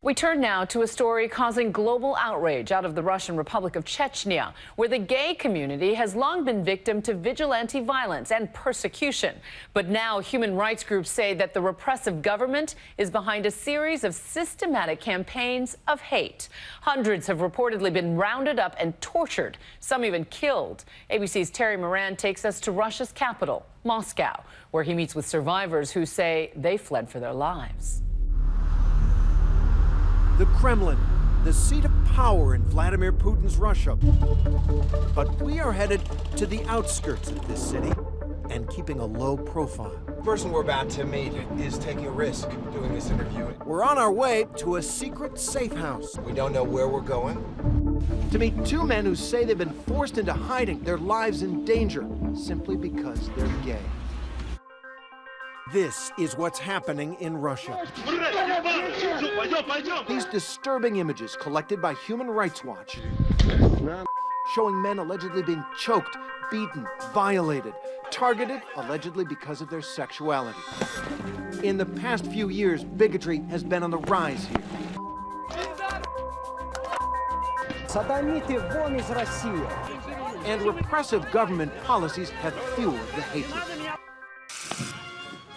We turn now to a story causing global outrage out of the Russian Republic of Chechnya, where the gay community has long been victim to vigilante violence and persecution. But now human rights groups say that the repressive government is behind a series of systematic campaigns of hate. Hundreds have reportedly been rounded up and tortured, some even killed. ABC's Terry Moran takes us to Russia's capital, Moscow, where he meets with survivors who say they fled for their lives. The Kremlin, the seat of power in Vladimir Putin's Russia. But we are headed to the outskirts of this city and keeping a low profile. The person we're about to meet is taking a risk doing this interview. We're on our way to a secret safe house. We don't know where we're going. To meet two men who say they've been forced into hiding, their lives in danger, simply because they're gay. This is what's happening in Russia. These disturbing images collected by Human Rights Watch, showing men allegedly being choked, beaten, violated, targeted allegedly because of their sexuality. In the past few years, bigotry has been on the rise here. And repressive government policies have fueled the hatred.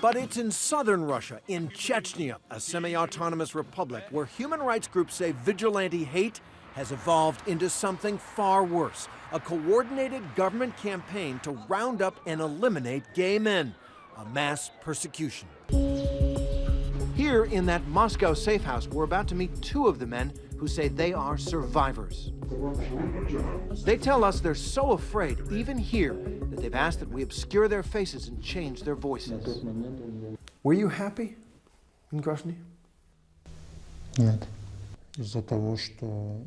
But it's in southern Russia, in Chechnya, a semi-autonomous republic, where human rights groups say vigilante hate has evolved into something far worse, a coordinated government campaign to round up and eliminate gay men, a mass persecution. Here in that Moscow safe house, we're about to meet two of the men who say they are survivors. They tell us they're so afraid, even here, that they've asked that we obscure their faces and change their voices. Were you happy in Grozny? Нет. Из-за того, что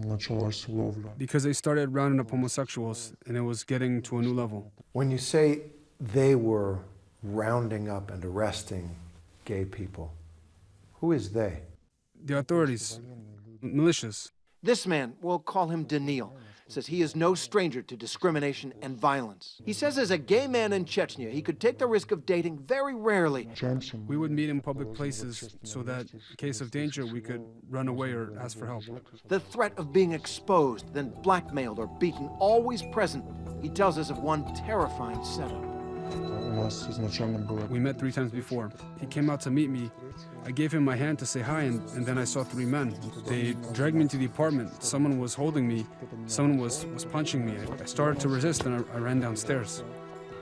началась ловля. Because they started rounding up homosexuals, and it was getting to a new level. When you say they were rounding up and arresting gay people, who is they? The authorities, militias. This man, we'll call him Daniil, says he is no stranger to discrimination and violence. He says as a gay man in Chechnya, he could take the risk of dating very rarely. We would meet in public places so that in case of danger, we could run away or ask for help. The threat of being exposed, then blackmailed or beaten, always present. He tells us of one terrifying setup. We met 3 times before. He came out to meet me. I gave him my hand to say hi, and then I saw 3 men. They dragged me into the apartment. Someone was holding me. Someone was punching me. I started to resist, and I ran downstairs.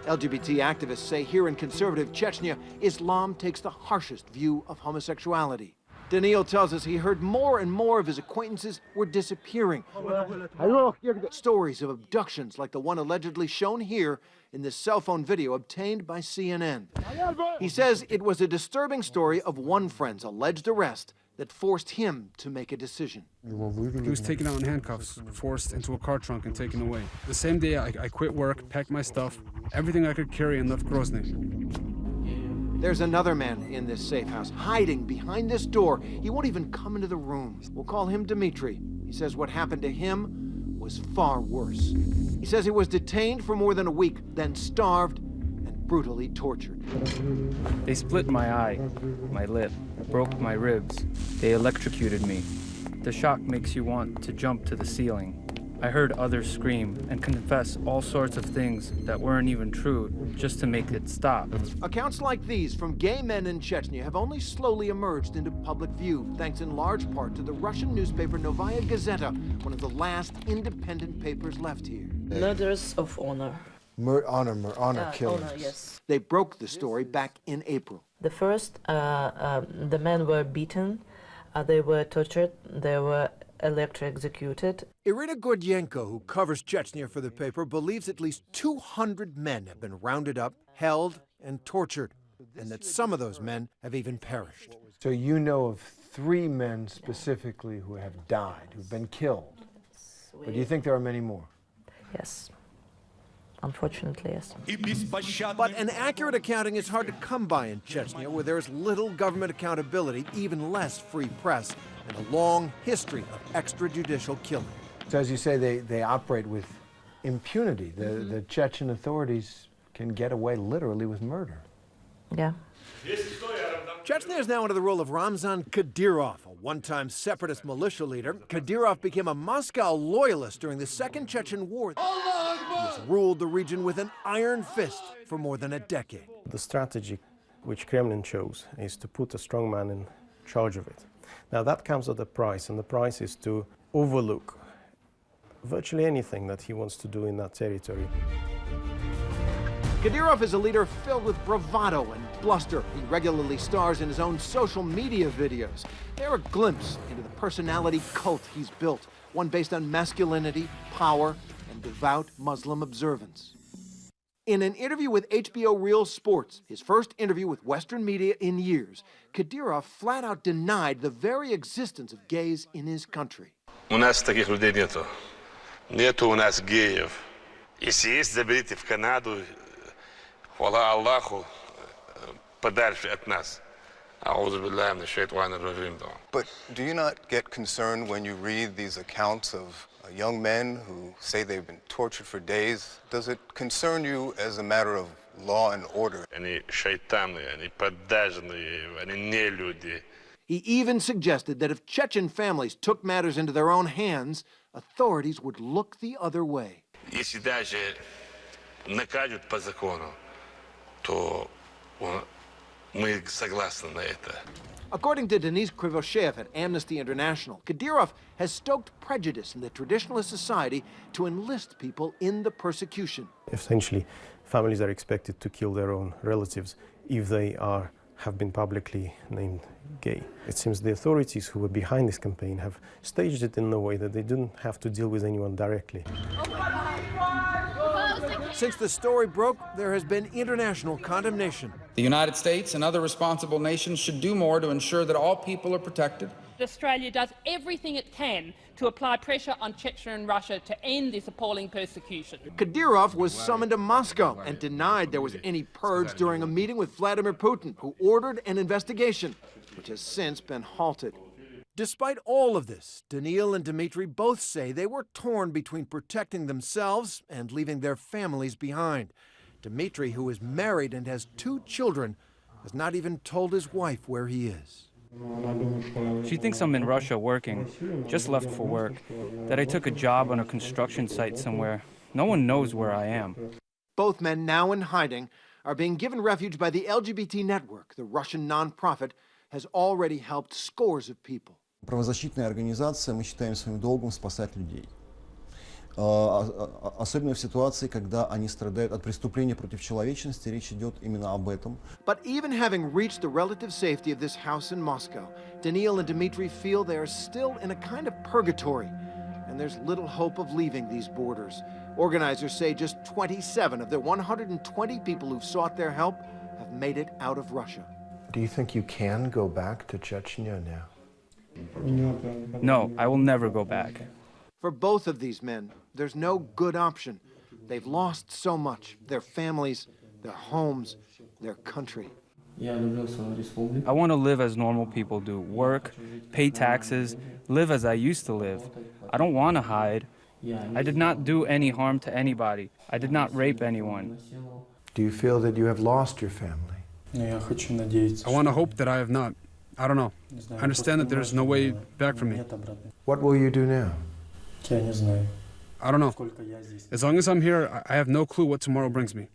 LGBT activists say here in conservative Chechnya, Islam takes the harshest view of homosexuality. Daniil tells us he heard more and more of his acquaintances were disappearing. Stories of abductions like the one allegedly shown here in this cell phone video obtained by CNN. He says it was a disturbing story of one friend's alleged arrest that forced him to make a decision. He was taken out in handcuffs, forced into a car trunk and taken away. The same day, I quit work, packed my stuff, everything I could carry, and left Grozny. There's another man in this safe house, hiding behind this door. He won't even come into the room. We'll call him Dmitry. He says what happened to him was far worse. He says he was detained for more than a week, then starved and brutally tortured. They split my eye, my lip, broke my ribs. They electrocuted me. The shock makes you want to jump to the ceiling. I heard others scream and confess all sorts of things that weren't even true just to make it stop. Accounts like these from gay men in Chechnya have only slowly emerged into public view, thanks in large part to the Russian newspaper Novaya Gazeta, one of the last independent papers left here. Murders of honor. Honor killings. Honor, yes. They broke the story back in April. The first, the men were beaten, they were tortured, they were electrocuted. Irina Gordienko, who covers Chechnya for the paper, believes at least 200 men have been rounded up, held, and tortured, and that some of those men have even perished. So you know of 3 men specifically who have died, who've been killed. But do you think there are many more? Yes. Unfortunately, yes. But an accurate accounting is hard to come by in Chechnya, where there is little government accountability, even less free press, and a long history of extrajudicial killing. So as you say, they operate with impunity. The Chechen authorities can get away literally with murder. Yeah. Chechnya is now under the rule of Ramzan Kadyrov, a one-time separatist militia leader. Kadyrov became a Moscow loyalist during the Second Chechen War. He has ruled the region with an iron fist for more than a decade. The strategy which Kremlin chose is to put a strong man in charge of it. Now that comes at a price, and the price is to overlook virtually anything that he wants to do in that territory. Kadyrov is a leader filled with bravado and bluster. He regularly stars in his own social media videos. They're a glimpse into the personality cult he's built, one based on masculinity, power, and devout Muslim observance. In an interview with HBO Real Sports, his first interview with Western media in years, Kadyrov flat out denied the very existence of gays in his country. У нас таких людей нету. Нету у нас геев. Если есть, заберите в Канаду. Хвала Аллаху, подальше от нас. But do you not get concerned when you read these accounts of young men who say they've been tortured for days? Does it concern you as a matter of law and order? Они шайтаны, они поддажные, они не люди. He even suggested that if Chechen families took matters into their own hands, authorities would look the other way. Если даже накажут по закону, то мы согласны на это. According to Denis Krivoshev at Amnesty International, Kadyrov has stoked prejudice in the traditionalist society to enlist people in the persecution. Essentially, families are expected to kill their own relatives if they have been publicly named gay. It seems the authorities who were behind this campaign have staged it in a way that they didn't have to deal with anyone directly. Since the story broke, there has been international condemnation. The United States and other responsible nations should do more to ensure that all people are protected. Australia does everything it can to apply pressure on Chechnya and Russia to end this appalling persecution. Kadyrov was summoned to Moscow and denied there was any purge during a meeting with Vladimir Putin, who ordered an investigation, which has since been halted. Despite all of this, Daniil and Dmitry both say they were torn between protecting themselves and leaving their families behind. Dmitry, who is married and has 2 children, has not even told his wife where he is. She thinks I'm in Russia working, just left for work, that I took a job on a construction site somewhere. No one knows where I am. Both men, now in hiding, are being given refuge by the LGBT network. The Russian nonprofit has already helped scores of people. Правозащитная организация, мы считаем своим долгом спасать людей. Особенно в ситуации, когда они страдают от преступления против человечности, речь идет именно об этом. But even having reached the relative safety of this house in Moscow, Daniil and Dmitry feel they are still in a kind of purgatory, and there's little hope of leaving these borders. Organizers say just 27 of the 120 people who've sought their help have made it out of Russia. Do you think you can go back to Chechnya now? No, I will never go back. For both of these men, there's no good option. They've lost so much, their families, their homes, their country. I want to live as normal people do, work, pay taxes, live as I used to live. I don't want to hide. I did not do any harm to anybody. I did not rape anyone. Do you feel that you have lost your family? I want to hope that I have not. I don't know. I understand that there's no way back for me. What will you do now? I don't know. As long as I'm here, I have no clue what tomorrow brings me.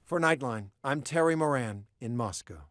For Nightline, I'm Terry Moran in Moscow.